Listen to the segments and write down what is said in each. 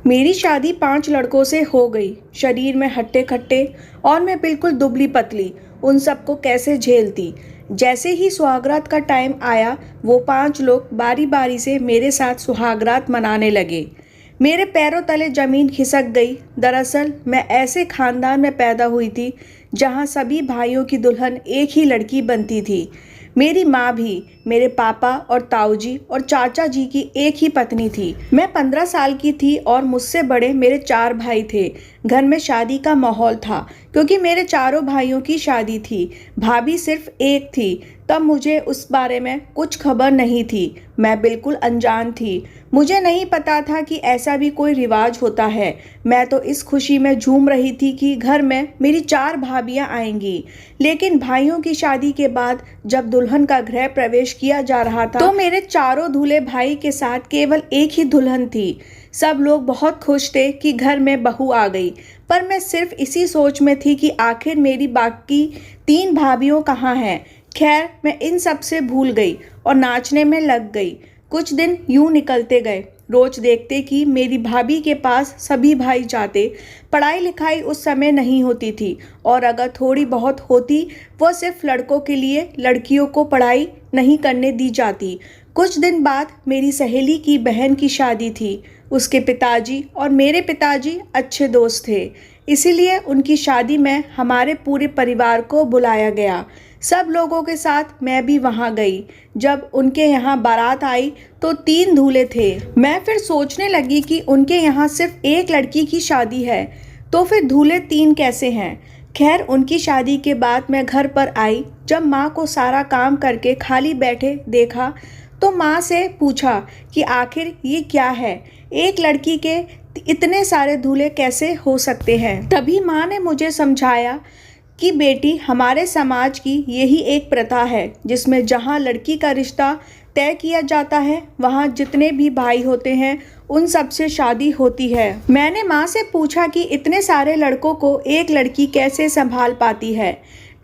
मेरी शादी 5 लड़कों से हो गई। शरीर में हट्टे-कट्टे और मैं बिल्कुल दुबली-पतली। उन सबको कैसे झेलती। जैसे ही सुहागरात का टाइम आया, वो 5 लोग बारी-बारी से मेरे साथ सुहागरात मनाने लगे। मेरे पैरों तले ज़मीन खिसक गई। दरअसल मैं ऐसे ख़ानदान में पैदा हुई थी, जहाँ सभी भाइयों की दुल्हन एक ही लड़की बनती थी। मेरी माँ भी मेरे पापा और ताऊजी और चाचा जी की एक ही पत्नी थी। मैं 15 साल की थी और मुझसे बड़े मेरे 4 भाई थे। घर में शादी का माहौल था, क्योंकि मेरे चारों भाइयों की शादी थी। भाभी सिर्फ एक थी। तब मुझे उस बारे में कुछ खबर नहीं थी। मैं बिल्कुल अनजान थी। मुझे नहीं पता था कि ऐसा भी कोई रिवाज होता है। मैं तो इस खुशी में झूम रही थी कि घर में मेरी 4 भाभियां आएंगी। लेकिन भाइयों की शादी के बाद जब दुल्हन का गृह प्रवेश किया जा रहा था, तो मेरे चारों दूल्हे भाई के साथ केवल एक ही दुल्हन थी। सब लोग बहुत खुश थे कि घर में बहू आ गई, पर मैं सिर्फ इसी सोच में थी कि आखिर मेरी बाकी 3 भाभियों कहाँ हैं। खैर, मैं इन सब से भूल गई और नाचने में लग गई। कुछ दिन यूं निकलते गए। रोज देखते कि मेरी भाभी के पास सभी भाई जाते। पढ़ाई लिखाई उस समय नहीं होती थी, और अगर थोड़ी बहुत होती, वो सिर्फ लड़कों के लिए, लड़कियों को पढ़ाई नहीं करने दी जाती। कुछ दिन बाद मेरी सहेली की बहन की शादी थी। उसके पिताजी और मेरे पिताजी अच्छे दोस्त थे, इसीलिए उनकी शादी में हमारे पूरे परिवार को बुलाया गया। सब लोगों के साथ मैं भी वहाँ गई। जब उनके यहाँ बारात आई तो 3 दूल्हे थे। मैं फिर सोचने लगी कि उनके यहाँ सिर्फ एक लड़की की शादी है, तो फिर दूल्हे 3 कैसे हैं। खैर, उनकी शादी के बाद मैं घर पर आई। जब माँ को सारा काम करके खाली बैठे देखा, तो माँ से पूछा कि आखिर ये क्या है, एक लड़की के इतने सारे दूल्हे कैसे हो सकते हैं। तभी माँ ने मुझे समझाया कि बेटी, हमारे समाज की यही एक प्रथा है, जिसमें जहाँ लड़की का रिश्ता तय किया जाता है, वहाँ जितने भी भाई होते हैं उन सब से शादी होती है। मैंने माँ से पूछा कि इतने सारे लड़कों को एक लड़की कैसे संभाल पाती है।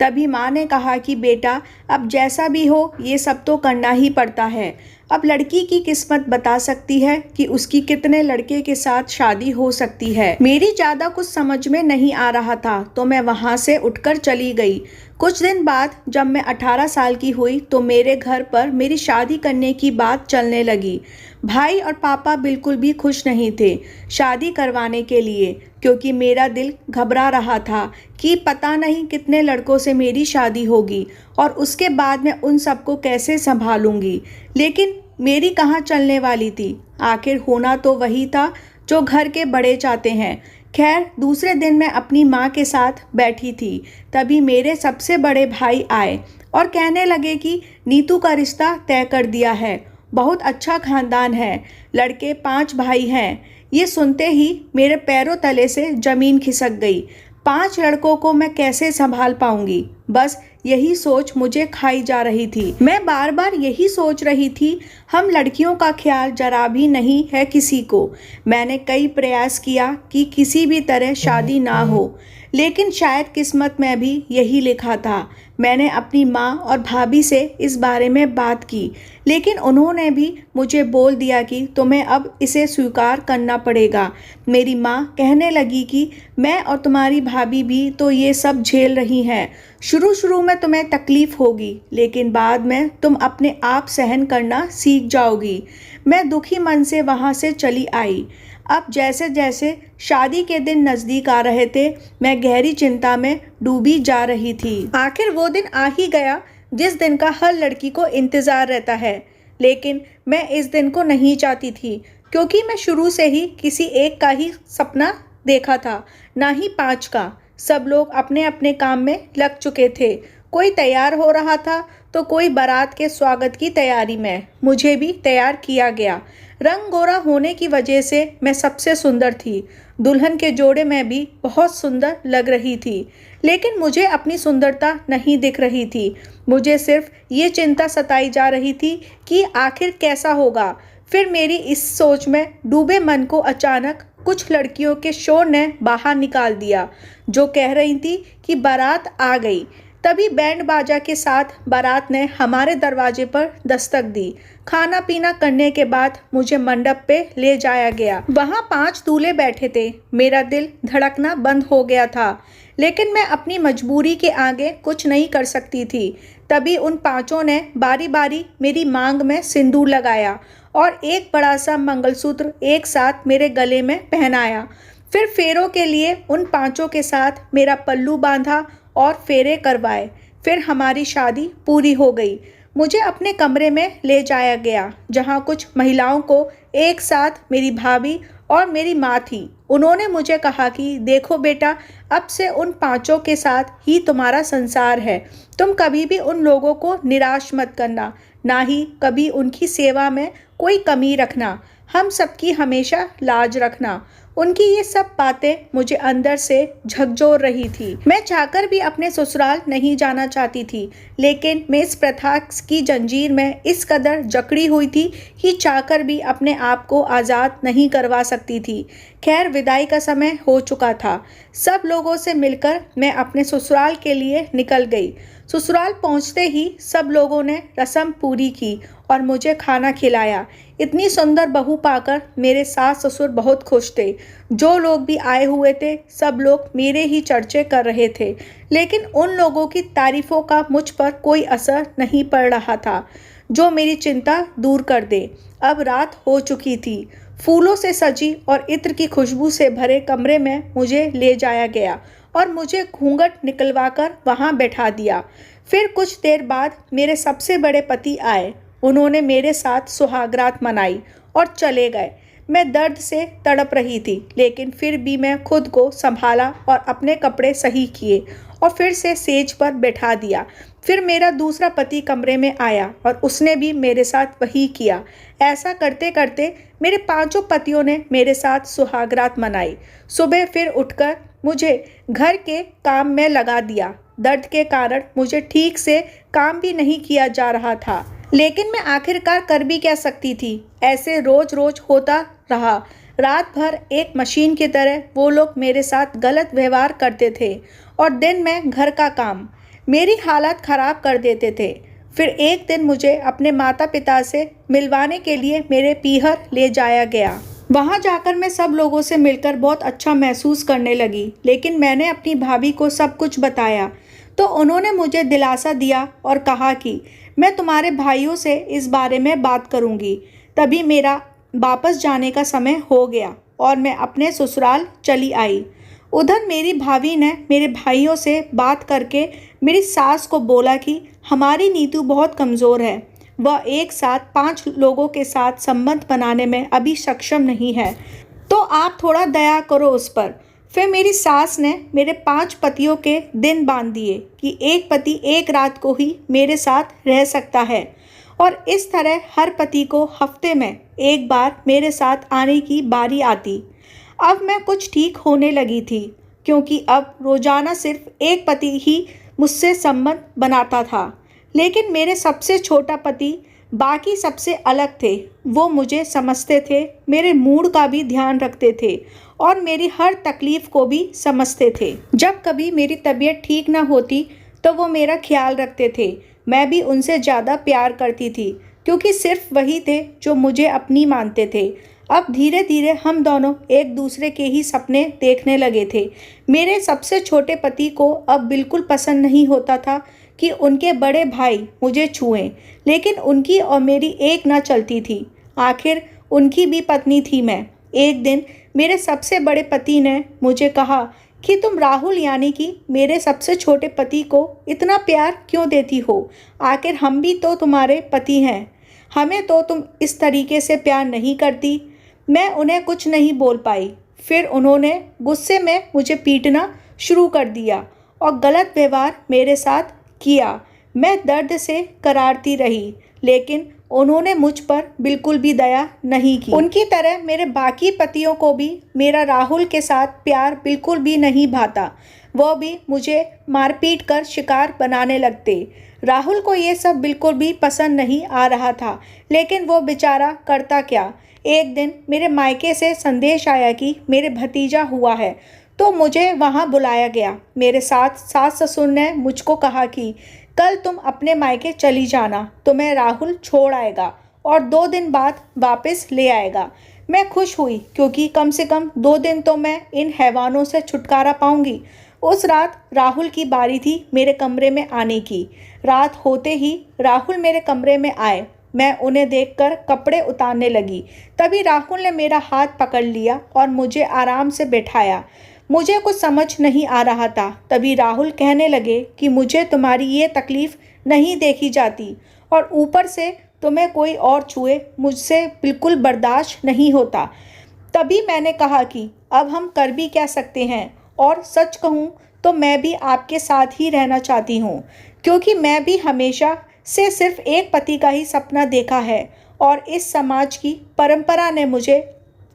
तभी माँ ने कहा कि बेटा, अब जैसा भी हो, ये सब तो करना ही पड़ता है। अब लड़की की किस्मत बता सकती है कि उसकी कितने लड़के के साथ शादी हो सकती है। मेरी ज़्यादा कुछ समझ में नहीं आ रहा था, तो मैं वहाँ से उठकर चली गई। कुछ दिन बाद जब मैं 18 साल की हुई, तो मेरे घर पर मेरी शादी करने की बात चलने लगी। भाई और पापा बिल्कुल भी खुश नहीं थे शादी करवाने के लिए, क्योंकि मेरा दिल घबरा रहा था कि पता नहीं कितने लड़कों से मेरी शादी होगी और उसके बाद मैं उन सबको कैसे संभालूंगी। लेकिन मेरी कहाँ चलने वाली थी। आखिर होना तो वही था जो घर के बड़े चाहते हैं। खैर, दूसरे दिन मैं अपनी माँ के साथ बैठी थी। तभी मेरे सबसे बड़े भाई आए और कहने लगे कि नीतू का रिश्ता तय कर दिया है। बहुत अच्छा खानदान है, लड़के 5 भाई हैं। ये सुनते ही मेरे पैरों तले से ज़मीन खिसक गई। 5 लड़कों को मैं कैसे संभाल पाऊंगी, बस यही सोच मुझे खाई जा रही थी। मैं बार बार यही सोच रही थी, हम लड़कियों का ख्याल जरा भी नहीं है किसी को। मैंने कई प्रयास किया कि किसी भी तरह शादी ना हो, लेकिन शायद किस्मत में भी यही लिखा था। मैंने अपनी माँ और भाभी से इस बारे में बात की, लेकिन उन्होंने भी मुझे बोल दिया कि तुम्हें अब इसे स्वीकार करना पड़ेगा। मेरी माँ कहने लगी कि मैं और तुम्हारी भाभी भी तो ये सब झेल रही हैं। शुरू में तुम्हें तकलीफ़ होगी, लेकिन बाद में तुम अपने आप सहन करना सीख जाओगी। मैं दुखी मन से वहाँ से चली आई। अब जैसे जैसे शादी के दिन नज़दीक आ रहे थे, मैं गहरी चिंता में डूबी जा रही थी। आखिर वो दिन आ ही गया जिस दिन का हर लड़की को इंतज़ार रहता है। लेकिन मैं इस दिन को नहीं चाहती थी, क्योंकि मैं शुरू से ही किसी एक का ही सपना देखा था, ना ही 5 का। सब लोग अपने अपने काम में लग चुके थे। कोई तैयार हो रहा था तो कोई बारात के स्वागत की तैयारी में। मुझे भी तैयार किया गया। रंग गोरा होने की वजह से मैं सबसे सुंदर थी। दुल्हन के जोड़े में भी बहुत सुंदर लग रही थी, लेकिन मुझे अपनी सुंदरता नहीं दिख रही थी। मुझे सिर्फ ये चिंता सताई जा रही थी कि आखिर कैसा होगा। फिर मेरी इस सोच में डूबे मन को अचानक कुछ लड़कियों के शोर ने बाहर निकाल दिया, जो कह रही थी कि बारात आ गई। तभी बैंड बाजा के साथ बारात ने हमारे दरवाजे पर दस्तक दी। खाना पीना करने के बाद मुझे मंडप पे ले जाया गया। वहाँ 5 दूल्हे बैठे थे। मेरा दिल धड़कना बंद हो गया था, लेकिन मैं अपनी मजबूरी के आगे कुछ नहीं कर सकती थी। तभी उन 5 ने बारी बारी मेरी मांग में सिंदूर लगाया और एक बड़ा सा मंगलसूत्र एक साथ मेरे गले में पहनाया। फिर फेरों के लिए उन 5 के साथ मेरा पल्लू बांधा और फेरे करवाए। फिर हमारी शादी पूरी हो गई। मुझे अपने कमरे में ले जाया गया, जहाँ कुछ महिलाओं को एक साथ मेरी भाभी और मेरी माँ थी। उन्होंने मुझे कहा कि देखो बेटा, अब से उन 5 के साथ ही तुम्हारा संसार है। तुम कभी भी उन लोगों को निराश मत करना, ना ही कभी उनकी सेवा में कोई कमी रखना। हम सबकी हमेशा लाज रखना। उनकी ये सब बातें मुझे अंदर से झकझोर रही थी। मैं चाहकर भी अपने ससुराल नहीं जाना चाहती थी, लेकिन मैं इस प्रथा की जंजीर में इस कदर जकड़ी हुई थी कि चाहकर भी अपने आप को आज़ाद नहीं करवा सकती थी। खैर, विदाई का समय हो चुका था। सब लोगों से मिलकर मैं अपने ससुराल के लिए निकल गई। ससुराल पहुंचते ही सब लोगों ने रस्म पूरी की और मुझे खाना खिलाया। इतनी सुंदर बहू पाकर मेरे सास ससुर बहुत खुश थे। जो लोग भी आए हुए थे, सब लोग मेरे ही चर्चे कर रहे थे, लेकिन उन लोगों की तारीफों का मुझ पर कोई असर नहीं पड़ रहा था जो मेरी चिंता दूर कर दे। अब रात हो चुकी थी। फूलों से सजी और इत्र की खुशबू से भरे कमरे में मुझे ले जाया गया और मुझे घूंघट निकलवाकर वहाँ बैठा दिया। फिर कुछ देर बाद मेरे सबसे बड़े पति आए। उन्होंने मेरे साथ सुहागरात मनाई और चले गए। मैं दर्द से तड़प रही थी, लेकिन फिर भी मैं खुद को संभाला और अपने कपड़े सही किए और फिर से सेज पर बैठा दिया। फिर मेरा दूसरा पति कमरे में आया और उसने भी मेरे साथ वही किया। ऐसा करते करते मेरे 5 पतियों ने मेरे साथ सुहागरात मनाई। सुबह फिर उठकर मुझे घर के काम में लगा दिया। दर्द के कारण मुझे ठीक से काम भी नहीं किया जा रहा था, लेकिन मैं आखिरकार कर भी क्या सकती थी। ऐसे रोज रोज होता रहा। रात भर एक मशीन की तरह वो लोग मेरे साथ गलत व्यवहार करते थे और दिन में घर का काम। मेरी हालत ख़राब कर देते थे। फिर एक दिन मुझे अपने माता पिता से मिलवाने के लिए मेरे पीहर ले जाया गया। वहाँ जाकर मैं सब लोगों से मिलकर बहुत अच्छा महसूस करने लगी, लेकिन मैंने अपनी भाभी को सब कुछ बताया तो उन्होंने मुझे दिलासा दिया और कहा कि मैं तुम्हारे भाइयों से इस बारे में बात करूँगी। तभी मेरा वापस जाने का समय हो गया और मैं अपने ससुराल चली आई। उधर मेरी भाभी ने मेरे भाइयों से बात करके मेरी सास को बोला कि हमारी नीतू बहुत कमज़ोर है, वह एक साथ 5 लोगों के साथ संबंध बनाने में अभी सक्षम नहीं है, तो आप थोड़ा दया करो उस पर। फिर मेरी सास ने मेरे 5 पतियों के दिन बांध दिए कि एक पति एक रात को ही मेरे साथ रह सकता है और इस तरह हर पति को हफ्ते में एक बार मेरे साथ आने की बारी आती। अब मैं कुछ ठीक होने लगी थी, क्योंकि अब रोज़ाना सिर्फ एक पति ही मुझसे संबंध बनाता था। लेकिन मेरे सबसे छोटा पति बाकी सबसे अलग थे। वो मुझे समझते थे, मेरे मूड का भी ध्यान रखते थे और मेरी हर तकलीफ़ को भी समझते थे। जब कभी मेरी तबीयत ठीक न होती तो वो मेरा ख्याल रखते थे। मैं भी उनसे ज़्यादा प्यार करती थी, क्योंकि सिर्फ वही थे जो मुझे अपनी मानते थे। अब धीरे धीरे हम दोनों एक दूसरे के ही सपने देखने लगे थे। मेरे सबसे छोटे पति को अब बिल्कुल पसंद नहीं होता था कि उनके बड़े भाई मुझे छुएं, लेकिन उनकी और मेरी एक ना चलती थी। आखिर उनकी भी पत्नी थी मैं। एक दिन मेरे सबसे बड़े पति ने मुझे कहा कि तुम राहुल यानी कि मेरे सबसे छोटे पति को इतना प्यार क्यों देती हो? आखिर हम भी तो तुम्हारे पति हैं, हमें तो तुम इस तरीके से प्यार नहीं करती। मैं उन्हें कुछ नहीं बोल पाई। फिर उन्होंने गुस्से में मुझे पीटना शुरू कर दिया और गलत व्यवहार मेरे साथ किया। मैं दर्द से करारती रही, लेकिन उन्होंने मुझ पर बिल्कुल भी दया नहीं की। उनकी तरह मेरे बाकी पतियों को भी मेरा राहुल के साथ प्यार बिल्कुल भी नहीं भाता। वो भी मुझे मारपीट कर शिकार बनाने लगते। राहुल को ये सब बिल्कुल भी पसंद नहीं आ रहा था, लेकिन वो बेचारा करता क्या। एक दिन मेरे मायके से संदेश आया कि मेरे भतीजा हुआ है, तो मुझे वहाँ बुलाया गया। मेरे साथ सास ससुर ने मुझको कहा कि कल तुम अपने मायके चली जाना, तुम्हें राहुल छोड़ आएगा और 2 दिन बाद वापस ले आएगा। मैं खुश हुई क्योंकि कम से कम 2 दिन तो मैं इन हैवानों से छुटकारा पाऊंगी। उस रात राहुल की बारी थी मेरे कमरे में आने की। रात होते ही राहुल मेरे कमरे में आए। मैं उन्हें देखकर कपड़े उतारने लगी। तभी राहुल ने मेरा हाथ पकड़ लिया और मुझे आराम से बैठाया। मुझे कुछ समझ नहीं आ रहा था। तभी राहुल कहने लगे कि मुझे तुम्हारी ये तकलीफ़ नहीं देखी जाती और ऊपर से तुम्हें कोई और छुए मुझसे बिल्कुल बर्दाश्त नहीं होता। तभी मैंने कहा कि अब हम कर भी क्या सकते हैं, और सच कहूँ तो मैं भी आपके साथ ही रहना चाहती हूँ, क्योंकि मैं भी हमेशा से सिर्फ एक पति का ही सपना देखा है और इस समाज की परंपरा ने मुझे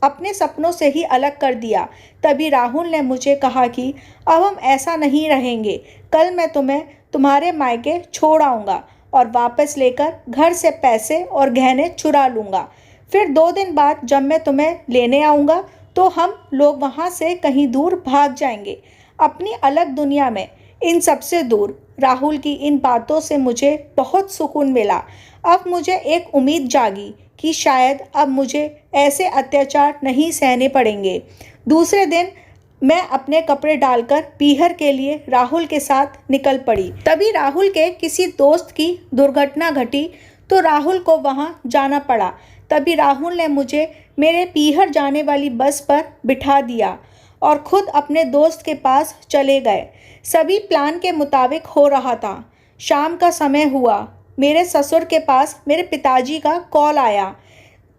अपने सपनों से ही अलग कर दिया। तभी राहुल ने मुझे कहा कि अब हम ऐसा नहीं रहेंगे, कल मैं तुम्हें तुम्हारे मायके छोड़ आऊँगा और वापस लेकर घर से पैसे और गहने चुरा लूँगा। फिर 2 दिन बाद जब मैं तुम्हें लेने आऊँगा तो हम लोग वहाँ से कहीं दूर भाग जाएंगे, अपनी अलग दुनिया में, इन सब से दूर। राहुल की इन बातों से मुझे बहुत सुकून मिला। अब मुझे एक उम्मीद जागी कि शायद अब मुझे ऐसे अत्याचार नहीं सहने पड़ेंगे। दूसरे दिन मैं अपने कपड़े डालकर पीहर के लिए राहुल के साथ निकल पड़ी। तभी राहुल के किसी दोस्त की दुर्घटना घटी तो राहुल को वहां जाना पड़ा। तभी राहुल ने मुझे मेरे पीहर जाने वाली बस पर बिठा दिया और खुद अपने दोस्त के पास चले गए। सभी प्लान के मुताबिक हो रहा था। शाम का समय हुआ। मेरे ससुर के पास मेरे पिताजी का कॉल आया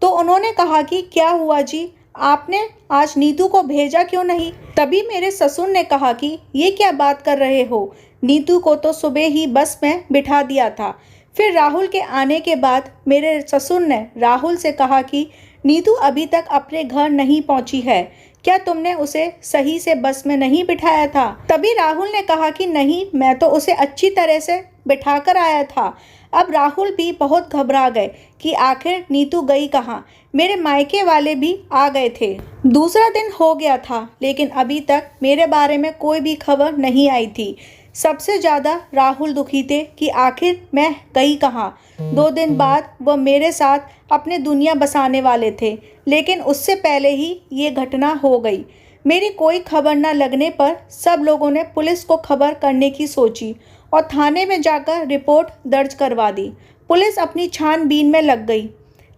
तो उन्होंने कहा कि क्या हुआ जी, आपने आज नीतू को भेजा क्यों नहीं? तभी मेरे ससुर ने कहा कि ये क्या बात कर रहे हो, नीतू को तो सुबह ही बस में बिठा दिया था। फिर राहुल के आने के बाद मेरे ससुर ने राहुल से कहा कि नीतू अभी तक अपने घर नहीं पहुंची है, क्या तुमने उसे सही से बस में नहीं बिठाया था? तभी राहुल ने कहा कि नहीं, मैं तो उसे अच्छी तरह से बिठा कर आया था। अब राहुल भी बहुत घबरा गए कि आखिर नीतू गई कहाँ। मेरे मायके वाले भी आ गए थे। दूसरा दिन हो गया था लेकिन अभी तक मेरे बारे में कोई भी खबर नहीं आई थी। सबसे ज़्यादा राहुल दुखी थे कि आखिर मैं गई कहाँ। 2 दिन बाद वह मेरे साथ अपने दुनिया बसाने वाले थे, लेकिन उससे पहले ही ये घटना हो गई। मेरी कोई खबर न लगने पर सब लोगों ने पुलिस को खबर करने की सोची और थाने में जाकर रिपोर्ट दर्ज करवा दी। पुलिस अपनी छानबीन में लग गई।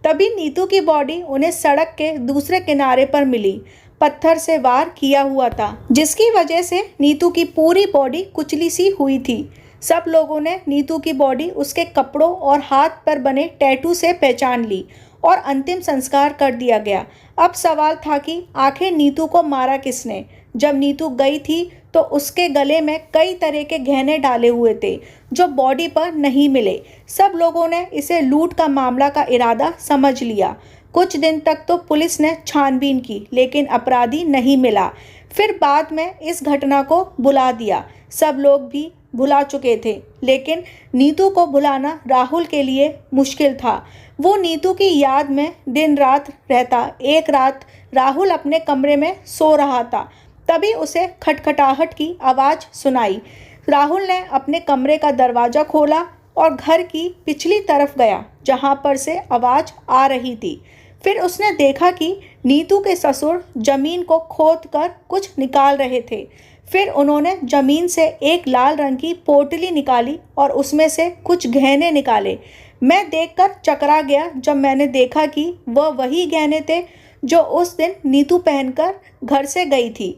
तभी नीतू की बॉडी उन्हें सड़क के दूसरे किनारे पर मिली। पत्थर से वार किया हुआ था, जिसकी वजह से नीतू की पूरी बॉडी कुचली सी हुई थी। सब लोगों ने नीतू की बॉडी उसके कपड़ों और हाथ पर बने टैटू से पहचान ली और अंतिम संस्कार कर दिया गया। अब सवाल था कि आखिर नीतू को मारा किसने? जब नीतू गई थी तो उसके गले में कई तरह के गहने डाले हुए थे जो बॉडी पर नहीं मिले। सब लोगों ने इसे लूट का मामला का इरादा समझ लिया। कुछ दिन तक तो पुलिस ने छानबीन की लेकिन अपराधी नहीं मिला। फिर बाद में इस घटना को भुला दिया। सब लोग भी भुला चुके थे, लेकिन नीतू को भुलाना राहुल के लिए मुश्किल था। वो नीतू की याद में दिन रात रहता। एक रात राहुल अपने कमरे में सो रहा था, तभी उसे खटखटाहट की आवाज़ सुनाई। राहुल ने अपने कमरे का दरवाज़ा खोला और घर की पिछली तरफ गया जहां पर से आवाज़ आ रही थी। फिर उसने देखा कि नीतू के ससुर जमीन को खोद कर कुछ निकाल रहे थे। फिर उन्होंने जमीन से एक लाल रंग की पोटली निकाली और उसमें से कुछ गहने निकाले। मैं देखकर चकरा गया जब मैंने देखा कि वह वही गहने थे जो उस दिन नीतू पहनकर घर से गई थी।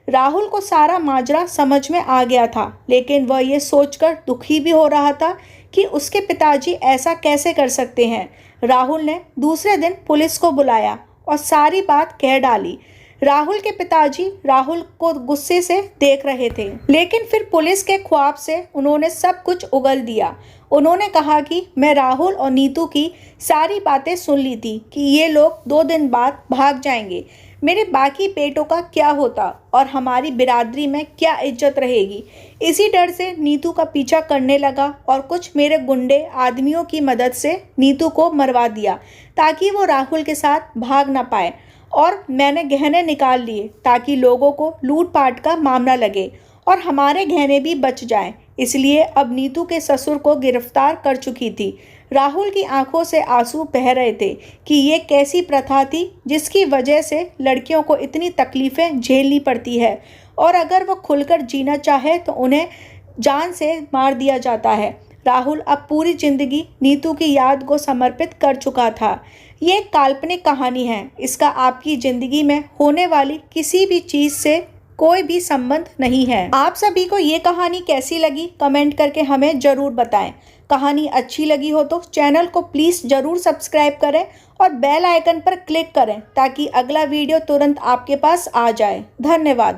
राहुल को सारा माजरा समझ में आ गया था, लेकिन वह ये सोचकर दुखी भी हो रहा था कि उसके पिताजी ऐसा कैसे कर सकते हैं। राहुल ने दूसरे दिन पुलिस को बुलाया और सारी बात कह डाली। राहुल के पिताजी राहुल को गुस्से से देख रहे थे, लेकिन फिर पुलिस के ख्वाब से उन्होंने सब कुछ उगल दिया। उन्होंने कहा कि मैं राहुल और नीतू की सारी बातें सुन ली थी कि ये लोग 2 दिन बाद भाग जाएंगे। मेरे बाकी बेटों का क्या होता और हमारी बिरादरी में क्या इज्जत रहेगी। इसी डर से नीतू का पीछा करने लगा और कुछ मेरे गुंडे आदमियों की मदद से नीतू को मरवा दिया ताकि वो राहुल के साथ भाग ना पाए। और मैंने गहने निकाल लिए ताकि लोगों को लूटपाट का मामला लगे और हमारे गहने भी बच जाएं। इसलिए अब नीतू के ससुर को गिरफ्तार कर चुकी थी। राहुल की आंखों से आंसू बह रहे थे कि ये कैसी प्रथा थी जिसकी वजह से लड़कियों को इतनी तकलीफ़ें झेलनी पड़ती है और अगर वो खुलकर जीना चाहे तो उन्हें जान से मार दिया जाता है। राहुल अब पूरी जिंदगी नीतू की याद को समर्पित कर चुका था। ये एक काल्पनिक कहानी है। इसका आपकी ज़िंदगी में होने वाली किसी भी चीज़ से कोई भी संबंध नहीं है। आप सभी को ये कहानी कैसी लगी कमेंट करके हमें ज़रूर बताएं। कहानी अच्छी लगी हो तो चैनल को प्लीज़ ज़रूर सब्सक्राइब करें और बेल आइकन पर क्लिक करें ताकि अगला वीडियो तुरंत आपके पास आ जाए। धन्यवाद।